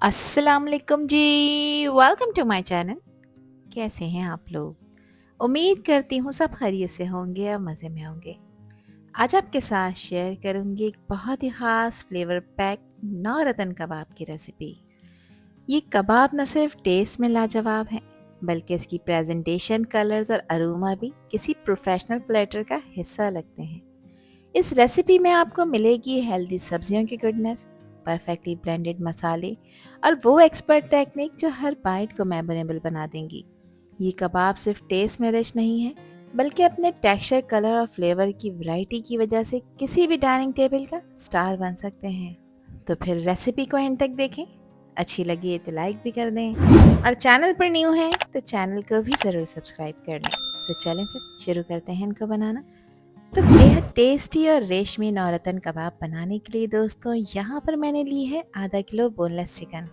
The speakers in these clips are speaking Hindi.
अस्सलाम वालेकुम जी। Welcome to my channel. कैसे हैं आप लोग? उम्मीद करती हूँ सब खैरियत से होंगे और मज़े में होंगे। आज आपके साथ शेयर करूँगी एक बहुत ही ख़ास फ्लेवर पैक नौरतन कबाब की रेसिपी। ये कबाब न सिर्फ टेस्ट में लाजवाब है, बल्कि इसकी प्रेजेंटेशन, कलर्स और अरोमा भी किसी प्रोफेशनल प्लेटर का हिस्सा लगते हैं। इस रेसिपी में आपको मिलेगी हेल्दी सब्जियों की गुडनेस, परफेक्टली ब्लेंडेड मसाले और वो एक्सपर्ट टेक्निक जो हर बाइट को मेमोरेबल बना देंगी। ये कबाब सिर्फ टेस्ट में रिच नहीं है, बल्कि अपने टेक्सचर, कलर और फ्लेवर की वैरायटी की वजह से किसी भी डाइनिंग टेबल का स्टार बन सकते हैं। तो फिर रेसिपी को एंड तक देखें। अच्छी लगी तो लाइक भी कर दें और चैनल पर न्यू है तो चैनल को भी ज़रूर सब्सक्राइब कर लें। तो चलें फिर शुरू करते हैं इनको बनाना। तो बेहद टेस्टी और रेशमी नौरतन कबाब बनाने के लिए दोस्तों यहाँ पर मैंने ली है आधा किलो बोनलेस चिकन।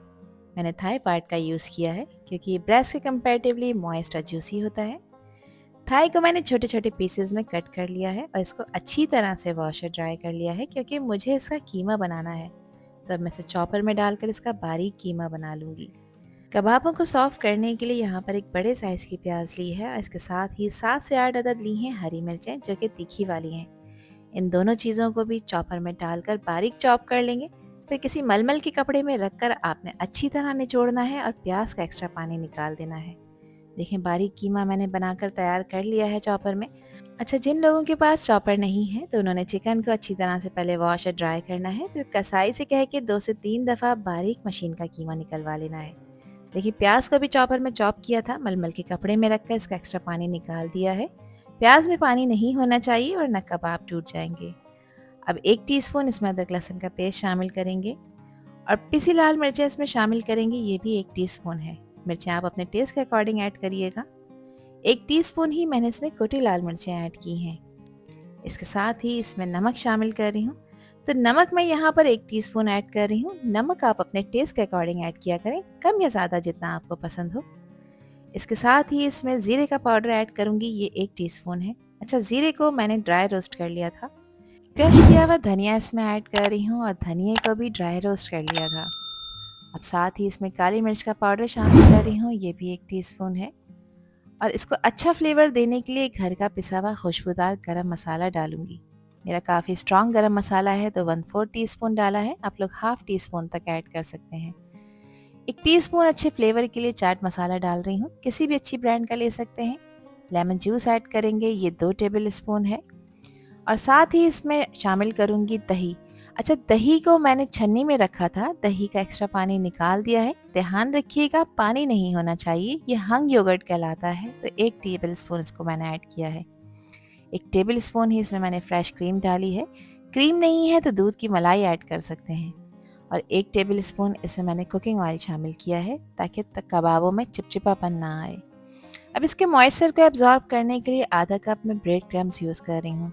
मैंने थाई पार्ट का यूज़ किया है क्योंकि ये ब्रेस्ट के कंपैरेटिवली मॉइस्ट और जूसी होता है। थाई को मैंने छोटे छोटे पीसेस में कट कर लिया है और इसको अच्छी तरह से वॉश और ड्राई कर लिया है क्योंकि मुझे इसका कीमा बनाना है। तो अब मैं इसे चॉपर में डालकर इसका बारीक कीमा बना लूँगी। कबाबों को सॉफ्ट करने के लिए यहाँ पर एक बड़े साइज़ की प्याज ली है और इसके साथ ही 7 से 8 अदद ली हैं हरी मिर्चें जो कि तीखी वाली हैं। इन दोनों चीज़ों को भी चॉपर में डालकर बारीक चॉप कर लेंगे। फिर किसी मलमल के कपड़े में रखकर आपने अच्छी तरह निचोड़ना है और प्याज का एक्स्ट्रा पानी निकाल देना है। देखें, बारीक कीमा मैंने बनाकर तैयार कर लिया है चॉपर में। अच्छा, जिन लोगों के पास चॉपर नहीं है तो उन्होंने चिकन को अच्छी तरह से पहले वॉश और ड्राई करना है, फिर कसाई से कह के 2 से 3 दफ़ा बारीक मशीन का कीमा निकलवा लेना है। देखिए, प्याज को भी चॉपर में चॉप किया था, मलमल के कपड़े में रखकर इसका एक्स्ट्रा पानी निकाल दिया है। प्याज में पानी नहीं होना चाहिए वरना कबाब टूट जाएंगे। अब 1 टीस्पून इसमें अदरक लहसुन का पेस्ट शामिल करेंगे और पिसी लाल मिर्चें इसमें शामिल करेंगे, ये भी 1 टीस्पून है। मिर्चें आप अपने टेस्ट के अकॉर्डिंग ऐड करिएगा। 1 टीस्पून ही मैंने इसमें कुटी लाल मिर्चें ऐड की हैं। इसके साथ ही इसमें नमक शामिल कर रही हूँ। तो नमक मैं यहाँ पर 1 टीस्पून ऐड कर रही हूँ। नमक आप अपने टेस्ट के अकॉर्डिंग ऐड किया करें, कम या ज़्यादा जितना आपको पसंद हो। इसके साथ ही इसमें ज़ीरे का पाउडर ऐड करूँगी, ये 1 टीस्पून है। अच्छा, ज़ीरे को मैंने ड्राई रोस्ट कर लिया था। क्रश किया हुआ धनिया इसमें ऐड कर रही हूँ और धनिए को भी ड्राई रोस्ट कर लिया था। अब साथ ही इसमें काली मिर्च का पाउडर शामिल कर रही हूँ, ये भी 1 टीस्पून है। और इसको अच्छा फ्लेवर देने के लिए घर का पिसा हुआ खुशबूदार गरम मसाला डालूंगी। मेरा काफ़ी स्ट्रॉन्ग गरम मसाला है तो 1/4 टीस्पून डाला है, आप लोग हाफ टी स्पून तक ऐड कर सकते हैं। 1 टीस्पून अच्छे फ्लेवर के लिए चाट मसाला डाल रही हूँ, किसी भी अच्छी ब्रांड का ले सकते हैं। लेमन जूस ऐड करेंगे, ये 2 टेबल स्पून है। और साथ ही इसमें शामिल करूँगी दही। अच्छा, दही को मैंने छन्नी में रखा था, दही का एक्स्ट्रा पानी निकाल दिया है। ध्यान रखिएगा, पानी नहीं होना चाहिए, ये हंग योगर्ट कहलाता है। तो 1 टेबल स्पून इसको मैंने ऐड किया है। 1 टेबल स्पून ही इसमें मैंने फ्रेश क्रीम डाली है। क्रीम नहीं है तो दूध की मलाई ऐड कर सकते हैं। और 1 टेबल स्पून इसमें मैंने कुकिंग ऑयल शामिल किया है ताकि कबाबों में चिपचिपापन ना आए। अब इसके मॉइस्चर को एब्जॉर्ब करने के लिए आधा कप में ब्रेड क्रम्स यूज़ कर रही हूँ।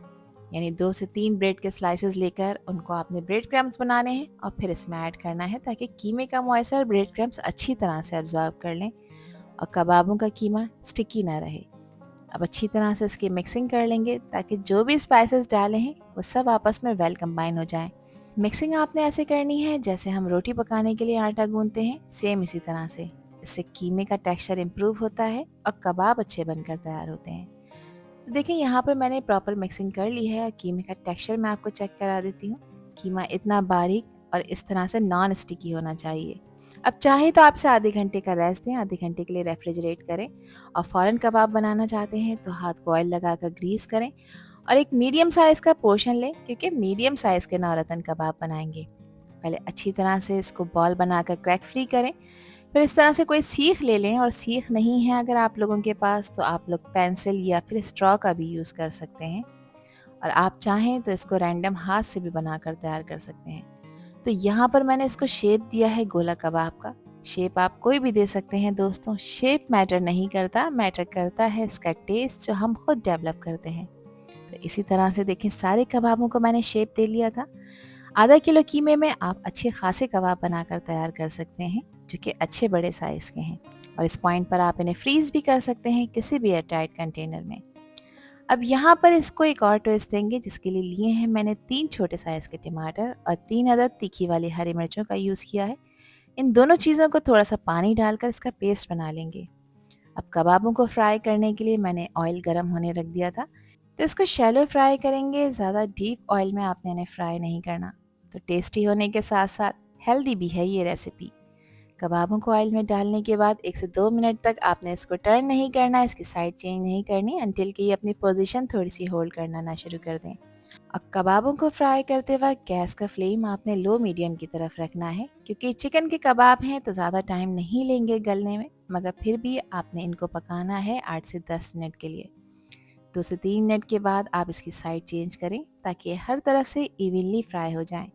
यानी 2 से 3 ब्रेड के स्लाइसेस लेकर उनको आपने ब्रेड क्रम्स बनाने हैं और फिर इसमें ऐड करना है ताकि कीमे का मॉइस्चर ब्रेड क्रम्स अच्छी तरह से एब्जॉर्ब कर लें और कबाबों का कीमा स्टिकी ना रहे। अब अच्छी तरह से इसकी मिक्सिंग कर लेंगे ताकि जो भी स्पाइसेस डाले हैं वो सब आपस में वेल कंबाइन हो जाएं। मिक्सिंग आपने ऐसे करनी है जैसे हम रोटी पकाने के लिए आटा गूंथते हैं, सेम इसी तरह से। इससे कीमे का टेक्सचर इम्प्रूव होता है और कबाब अच्छे बनकर तैयार होते हैं। तो देखिए, यहाँ पर मैंने प्रॉपर मिक्सिंग कर ली है और कीमे का टेक्सचर मैं आपको चेक करा देती हूँ। कीमा इतना बारीक और इस तरह से नॉन स्टिकी होना चाहिए। अब चाहे तो आपसे आधे घंटे का रेस्ट दें, आधे घंटे के लिए रेफ्रिजरेट करें। और फ़ौरन कबाब बनाना चाहते हैं तो हाथ को ऑयल लगाकर ग्रीस करें और एक मीडियम साइज़ का पोर्शन लें क्योंकि मीडियम साइज़ के नौरतन कबाब बनाएंगे। पहले अच्छी तरह से इसको बॉल बनाकर क्रैक फ्री करें। फिर इस तरह से कोई सीख ले लें, और सीख नहीं है अगर आप लोगों के पास तो आप लोग पेंसिल या फिर स्ट्रॉ का भी यूज़ कर सकते हैं। और आप चाहें तो इसको रैंडम हाथ से भी बनाकर तैयार कर सकते हैं। तो यहाँ पर मैंने इसको शेप दिया है गोला कबाब का। शेप आप कोई भी दे सकते हैं दोस्तों, शेप मैटर नहीं करता, मैटर करता है इसका टेस्ट जो हम खुद डेवलप करते हैं। तो इसी तरह से देखें, सारे कबाबों को मैंने शेप दे लिया था। आधा किलो कीमे में आप अच्छे खासे कबाब बनाकर तैयार कर सकते हैं जो कि अच्छे बड़े साइज़ के हैं। और इस पॉइंट पर आप इन्हें फ्रीज़ भी कर सकते हैं किसी भी एयरटाइट कंटेनर में। अब यहाँ पर इसको एक और ट्विस्ट देंगे जिसके लिए लिए हैं मैंने 3 छोटे साइज़ के टमाटर और 3 अदद तीखी वाली हरी मिर्चों का यूज़ किया है। इन दोनों चीज़ों को थोड़ा सा पानी डालकर इसका पेस्ट बना लेंगे। अब कबाबों को फ्राई करने के लिए मैंने ऑयल गर्म होने रख दिया था, तो इसको शैलो फ्राई करेंगे, ज़्यादा डीप ऑयल में आपने इन्हें फ्राई नहीं करना। तो टेस्टी होने के साथ साथ हेल्दी भी है ये रेसिपी। कबाबों को ऑयल में डालने के बाद 1 से 2 मिनट तक आपने इसको टर्न नहीं करना, इसकी साइड चेंज नहीं करनी अंटिल कि ये अपनी पोजीशन थोड़ी सी होल्ड करना ना शुरू कर दें। अब कबाबों को फ्राई करते वक्त गैस का फ्लेम आपने लो मीडियम की तरफ रखना है, क्योंकि चिकन के कबाब हैं तो ज़्यादा टाइम नहीं लेंगे गलने में, मगर फिर भी आपने इनको पकाना है 8 से 10 मिनट के लिए। 2 से 3 मिनट के बाद आप इसकी साइड चेंज करें ताकि हर तरफ से इवनली फ्राई हो जाएं।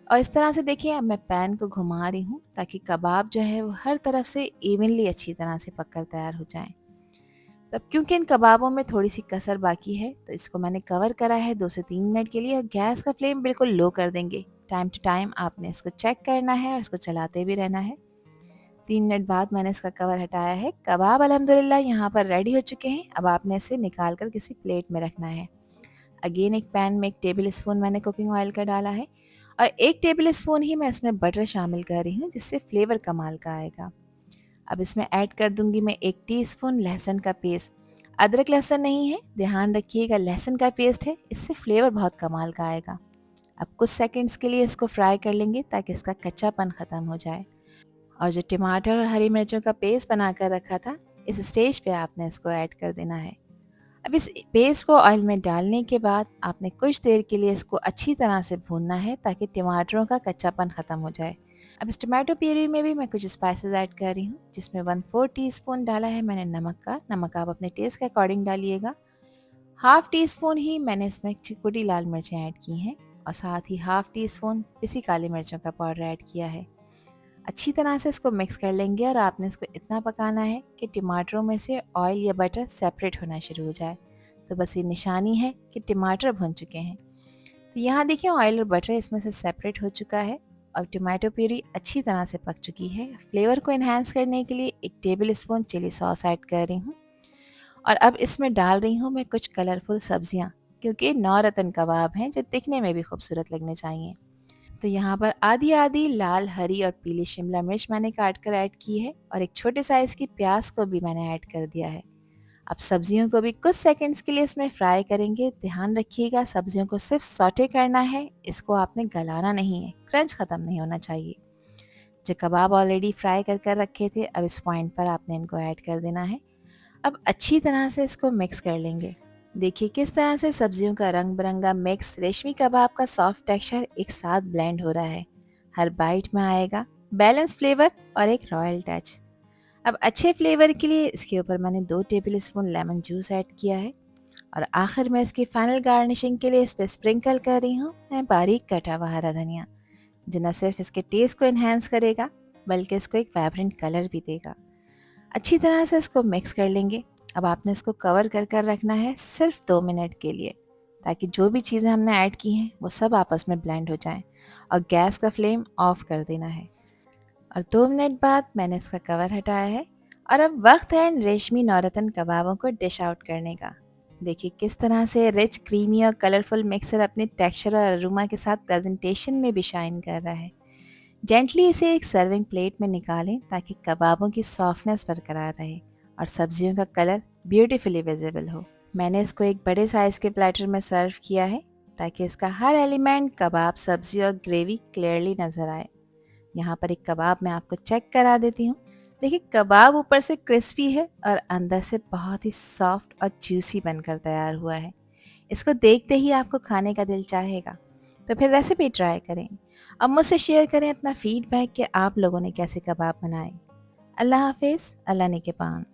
और इस तरह से देखिए, अब मैं पैन को घुमा रही हूँ ताकि कबाब जो है वो हर तरफ से इवनली अच्छी तरह से पककर तैयार हो जाएं। तब क्योंकि इन कबाबों में थोड़ी सी कसर बाकी है, तो इसको मैंने कवर करा है 2 से 3 मिनट के लिए, और गैस का फ्लेम बिल्कुल लो कर देंगे। टाइम टू टाइम आपने इसको चेक करना है और इसको चलाते भी रहना है। 3 मिनट बाद मैंने इसका कवर हटाया है। कबाब अल्हम्दुलिल्लाह यहाँ पर रेडी हो चुके हैं। अब आपने इसे निकाल कर किसी प्लेट में रखना है। अगेन एक पैन में 1 टेबल स्पून मैंने कुकिंग ऑयल का डाला है, और 1 टेबल स्पून ही मैं इसमें बटर शामिल कर रही हूँ, जिससे फ्लेवर कमाल का आएगा। अब इसमें ऐड कर दूंगी मैं 1 टीस्पून लहसुन का पेस्ट। अदरक लहसुन नहीं है, ध्यान रखिएगा, लहसुन का पेस्ट है, इससे फ्लेवर बहुत कमाल का आएगा। अब कुछ सेकंड्स के लिए इसको फ्राई कर लेंगे ताकि इसका कच्चापन ख़त्म हो जाए। और जो टमाटर और हरी मिर्चों का पेस्ट बना कर रखा था, इस स्टेज पे आपने इसको ऐड कर देना है। अब इस पेस्ट को ऑयल में डालने के बाद आपने कुछ देर के लिए इसको अच्छी तरह से भूनना है ताकि टमाटरों का कच्चापन ख़त्म हो जाए। अब इस टमाटो प्यूरी में भी मैं कुछ स्पाइसेस ऐड कर रही हूँ, जिसमें 1/4 टीस्पून डाला है मैंने नमक का। नमक आप अपने टेस्ट के अकॉर्डिंग डालिएगा। हाफ़ टी स्पून ही मैंने इसमें चिकुटी लाल मिर्चें ऐड की हैं, और साथ ही हाफ़ टी स्पून पिसी काली मिर्चों का पाउडर ऐड किया है। अच्छी तरह से इसको मिक्स कर लेंगे, और आपने इसको इतना पकाना है कि टमाटरों में से ऑयल या बटर सेपरेट होना शुरू हो जाए। तो बस ये निशानी है कि टमाटर भुन चुके हैं। तो यहाँ देखिए, ऑयल और बटर इसमें से सेपरेट हो चुका है, और टमाटो प्यूरी अच्छी तरह से पक चुकी है। फ्लेवर को इन्हांस करने के लिए 1 tablespoon chilli sauce add कर रही हूँ, और अब इसमें डाल रही हूँ मैं कुछ कलरफुल सब्जियाँ, क्योंकि नौरतन कबाब हैं जो दिखने में भी खूबसूरत लगने चाहिए। तो यहाँ पर आधी आधी लाल, हरी और पीली शिमला मिर्च मैंने काट कर ऐड की है, और एक छोटे साइज़ की प्याज को भी मैंने ऐड कर दिया है। अब सब्जियों को भी कुछ सेकंड्स के लिए इसमें फ्राई करेंगे। ध्यान रखिएगा, सब्जियों को सिर्फ सौटे करना है, इसको आपने गलाना नहीं है, क्रंच ख़त्म नहीं होना चाहिए। जो कबाब ऑलरेडी फ्राई कर रखे थे, अब इस पॉइंट पर आपने इनको ऐड कर देना है। अब अच्छी तरह से इसको मिक्स कर लेंगे। देखिए किस तरह से सब्जियों का रंग बिरंगा मिक्स, रेशमी कबाब का सॉफ्ट टेक्सचर एक साथ ब्लेंड हो रहा है। हर बाइट में आएगा बैलेंस फ्लेवर और एक रॉयल टच। अब अच्छे फ्लेवर के लिए इसके ऊपर मैंने 2 table spoon lemon juice add किया है, और आखिर में इसकी फाइनल गार्निशिंग के लिए इस पर स्प्रिंकल कर रही हूँ मैं बारीक कटा हुआ हरा धनिया, जो न सिर्फ इसके टेस्ट को इन्हेंस करेगा बल्कि इसको एक वाइब्रेंट कलर भी देगा। अच्छी तरह से इसको मिक्स कर लेंगे। अब आपने इसको कवर कर रखना है सिर्फ 2 मिनट के लिए, ताकि जो भी चीज़ें हमने ऐड की हैं वो सब आपस में ब्लेंड हो जाएं, और गैस का फ्लेम ऑफ कर देना है। और 2 मिनट बाद मैंने इसका कवर हटाया है, और अब वक्त है इन रेशमी नौरतन कबाबों को डिश आउट करने का। देखिए किस तरह से रिच, क्रीमी और कलरफुल मिक्सर अपने टेक्सचर और अरोमा के साथ प्रेजेंटेशन में भी शाइन कर रहा है। जेंटली इसे एक सर्विंग प्लेट में निकालें ताकि कबाबों की सॉफ्टनेस बरकरार रहे और सब्जियों का कलर ब्यूटीफुली विजिबल हो। मैंने इसको एक बड़े साइज़ के प्लेटर में सर्व किया है ताकि इसका हर एलिमेंट, कबाब, सब्जी और ग्रेवी क्लियरली नज़र आए। यहाँ पर एक कबाब मैं आपको चेक करा देती हूँ। देखिए कबाब ऊपर से क्रिस्पी है और अंदर से बहुत ही सॉफ्ट और जूसी बनकर तैयार हुआ है। इसको देखते ही आपको खाने का दिल चाहेगा। तो फिर रेसिपी ट्राई करें। अब मुझसे शेयर करें अपना फीडबैक कि आप लोगों ने कैसे कबाब बनाए। अल्लाह हाफिज़, अल्लाह ने के पान।